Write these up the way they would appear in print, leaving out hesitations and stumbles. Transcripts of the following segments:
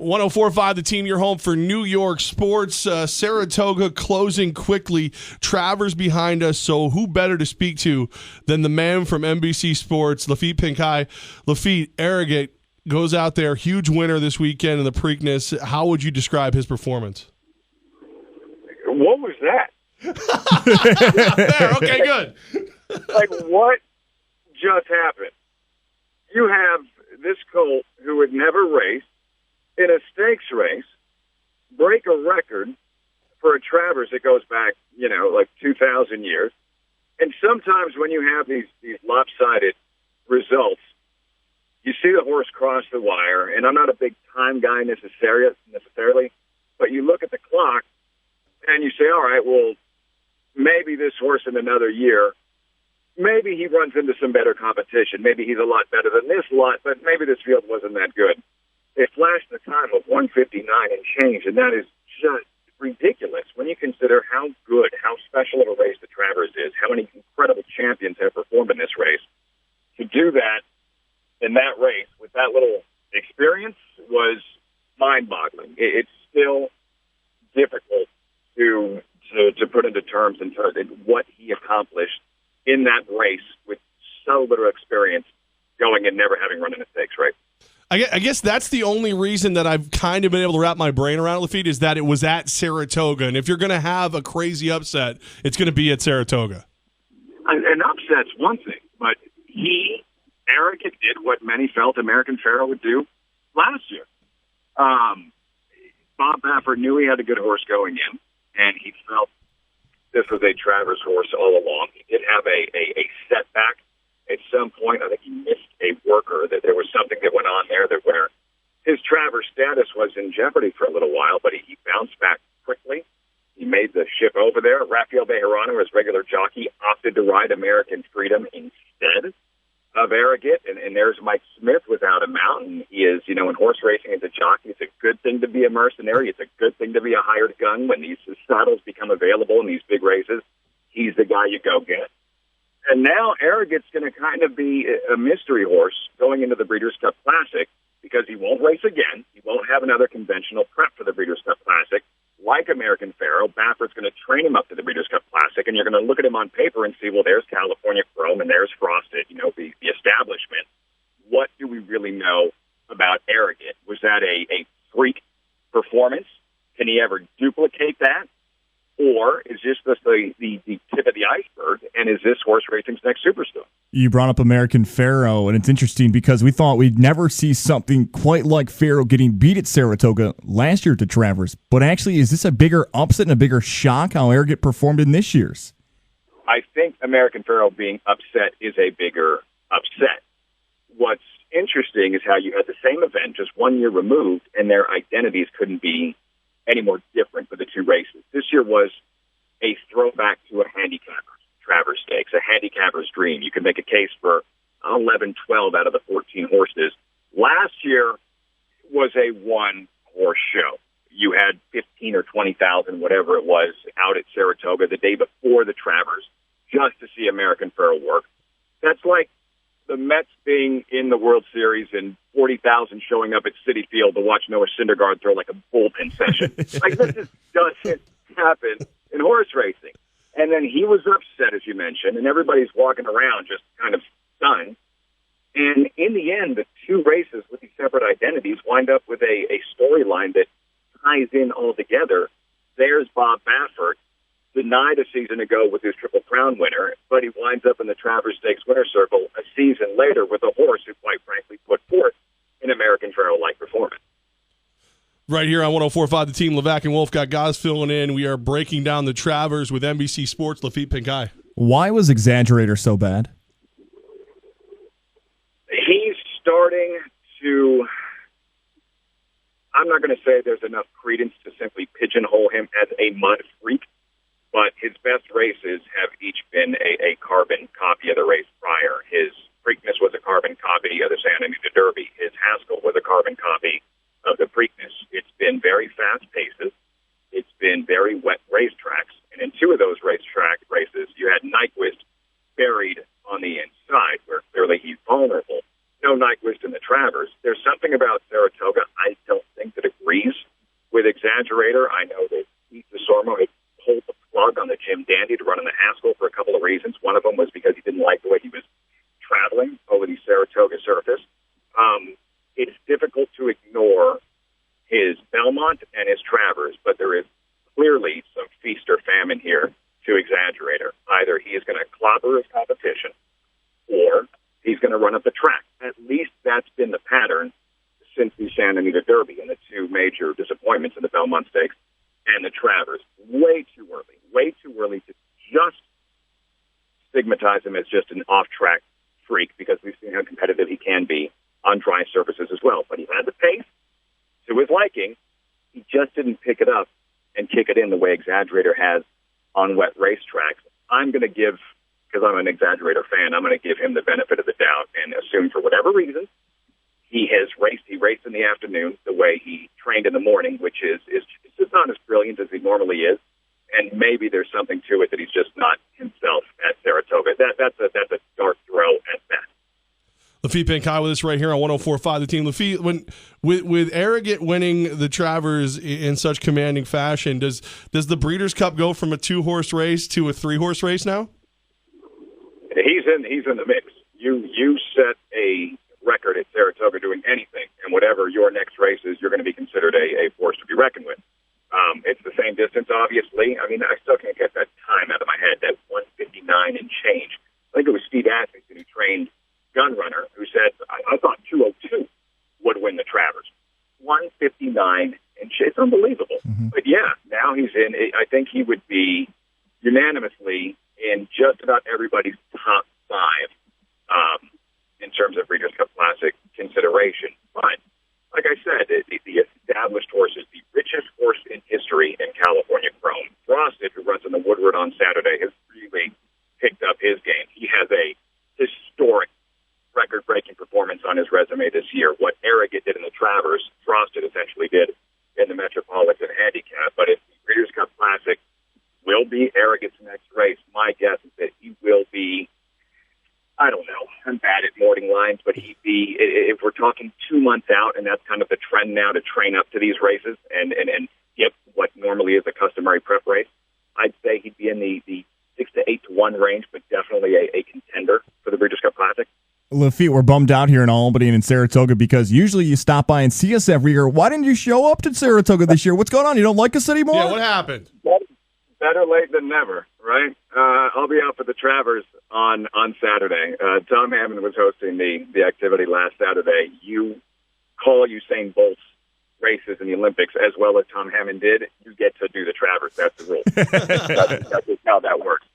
104.5 The Team, your home for New York sports. Saratoga closing quickly. Travers behind us, so who better to speak to than the man from NBC Sports, Laffit Pincay. Laffit, Arrogate goes out there, huge winner this weekend in the Preakness. How would you describe his performance? What was that? There, okay, good. Like, what just happened? You have this colt who would never race in a stakes race break a record for a Travers that goes back, like 2,000 years. And sometimes when you have these lopsided results, you see the horse cross the wire, and I'm not a big time guy necessarily, but you look at the clock and you say, all right, well, maybe this horse in another year, maybe he runs into some better competition. Maybe he's a lot better than this lot, but maybe this field wasn't that good. They flashed the time of 1:59 and change, and that is just ridiculous when you consider how good, how special of a race the Travers is, how many incredible champions have performed in this race. To do that in that race with that little experience was mind-boggling. It's still difficult to put into terms in terms of what he accomplished in that race with so little experience going and never having run in a stakes race. I guess that's the only reason that I've kind of been able to wrap my brain around Laffit is that it was at Saratoga. And if you're going to have a crazy upset, it's going to be at Saratoga. An upset's one thing, but Arrogate did what many felt American Pharoah would do last year. Bob Baffert knew he had a good horse going in, and he felt this was a Travers horse all along. He did have a setback at some point. I think he missed a worker, that there was something that went on there that where his Travers status was in jeopardy for a little while, but he bounced back quickly. He made the shift over there. Rafael Bejarano, his regular jockey, opted to ride American Freedom instead of Arrogate, and there's Mike Smith without a mountain. He is, in horse racing as a jockey, it's a good thing to be a mercenary. It's a good thing to be a hired gun when these saddles become available in these big races. He's the guy you go get. And now Arrogate's going to kind of be a mystery horse going into the Breeders' Cup Classic because he won't race again. He won't have another conventional prep for the Breeders' Cup Classic. Like American Pharoah, Baffert's going to train him up to the Breeders' Cup Classic, and you're going to look at him on paper and see, well, there's California Chrome and there's Frosted, the establishment. What do we really know about Arrogate? Was that a freak performance? Can he ever duplicate that? Or is this just the tip of the iceberg, and is this horse racing's next superstar? You brought up American Pharoah, and it's interesting because we thought we'd never see something quite like Pharoah getting beat at Saratoga last year to Travers. But actually, is this a bigger upset and a bigger shock how Arrogate performed in this year's? I think American Pharoah being upset is a bigger upset. What's interesting is how you had the same event just 1 year removed, and their identities couldn't be any more different for the two races. This year was a throwback to a handicapper's Travers Stakes, a handicapper's dream. You could make a case for 11, 12 out of the 14 horses. Last year was a one-horse show. You had 15 or 20,000, whatever it was, out at Saratoga the day before the Travers just to see American Pharoah work. That's like the Mets being in the World Series and 40,000 showing up at Citi Field to watch Noah Syndergaard throw like a bullpen session. Like, this just doesn't happen in horse racing. And then he was upset, as you mentioned, and everybody's walking around just kind of stunned. And in the end, the two races with these separate identities wind up with a storyline that ties in all together. There's Bob Baffert, denied a season ago with his Triple Crown winner, but he winds up in the Travers Stakes winner circle a season later with a horse who, quite frankly, put forth an American Pharoah-like performance. Right here on 104.5 The Team, Levack and Wolf got GOZ filling in. We are breaking down the Travers with NBC Sports, Laffit Pincay. Why was Exaggerator so bad? He's starting to... I'm not going to say there's enough credence to simply pigeonhole him as a mud freak, but his best races have each been a carbon copy of the race prior. His Preakness was a carbon copy of the Santa Anita Derby. His Haskell was a carbon copy of the Preakness. It's been very fast paces. It's been very wet racetracks. And in two of those racetrack races, you had Nyquist buried on the inside, where clearly he's vulnerable. No Nyquist in the Travers. There's something about Saratoga I don't think that with Exaggerator, I know that Pete DeSormo had pulled the plug on the Jim Dandy to run on the Haskell for a couple of reasons. One of them was because he didn't like the way he was traveling over the Saratoga surface. It's difficult to ignore his Belmont and his Travers, but there is clearly some feast or famine here to Exaggerator. Either he is going to clobber his competition, or he's going to run up the track. At least that's been the pattern since the Santa Anita Derby and the two major disappointments in the Belmont Stakes and the Travers. Way too early to just stigmatize him as just an off-track freak, because we've seen how competitive he can be on dry surfaces as well. But he had the pace to his liking. He just didn't pick it up and kick it in the way Exaggerator has on wet racetracks. I'm going to give, because I'm an Exaggerator fan, I'm going to give him the benefit of the doubt and assume for whatever reason he raced in the afternoon the way he trained in the morning, which is just not as brilliant as he normally is. And maybe there's something to it that he's just not himself at Saratoga. That's a dark throw at best. Laffit Pincay with us right here on 104.5 The Team. Laffit, with Arrogant winning the Travers in such commanding fashion, does the Breeders' Cup go from a 2-horse race to a 3-horse race now? He's in the mix. You set a record at Saratoga doing anything, and whatever your next race is, you're going to be considered a force to be reckoned with. It's the same distance, obviously. I mean, I still can't get that time out of my head, that 159 and change. I think it was Steve Atkinson who trained Gunrunner, who said, I thought 202 would win the Travers. 159 and shit. It's unbelievable. Mm-hmm. But yeah, now he's in. I think he would be unanimously in just about everybody's top 5 in terms of Breeders' Cup Classic consideration. But like I said, the established horse is the richest horse in history in California Chrome. Frosted, who runs in the Woodward on Saturday, has really picked up his game. He has a historic record-breaking performance on his resume this year. What Arrogant did in the Travers, Frosted essentially did in the Metropolitan Handicap. But if the Breeders' Cup Classic will be Arrogant's next race, my guess is that he will be, I don't know, I'm bad at morning lines, but he'd be, if we're talking 2 months out, and that's kind of the trend now to train up to these races and get what normally is a customary prep race, I'd say he'd be in the 6 to 8 to 1 range, but definitely a contender for the Breeders' Cup Classic. Laffit, we're bummed out here in Albany and in Saratoga because usually you stop by and see us every year. Why didn't you show up to Saratoga this year? What's going on? You don't like us anymore? Yeah, what happened? Better late than never, right? I'll be out for the Travers on Saturday. Tom Hammond was hosting the activity last Saturday. You call Usain Bolt's races in the Olympics as well as Tom Hammond did, you get to do the Travers. That's the rule. That's just how that works.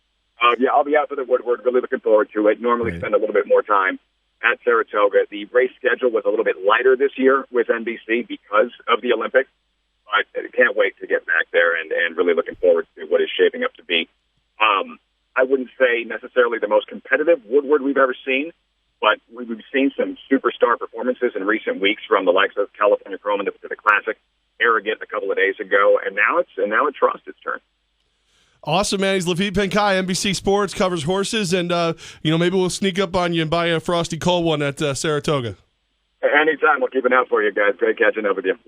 Yeah, I'll be out for the Woodward. Really looking forward to it. Normally spend a little bit more time at Saratoga. The race schedule was a little bit lighter this year with NBC because of the Olympics. I can't wait to get back there and really looking forward to what is shaping up to be. I wouldn't say necessarily the most competitive Woodward we've ever seen, but we've seen some superstar performances in recent weeks from the likes of California Chrome and the Pacific Classic, Arrogant a couple of days ago, and now it's Frosted's turn. Awesome, man. He's Laffit Pincay, NBC Sports, covers horses, and maybe we'll sneak up on you and buy a frosty cold one at Saratoga. Anytime. We'll keep an eye for you guys. Great catching up with you.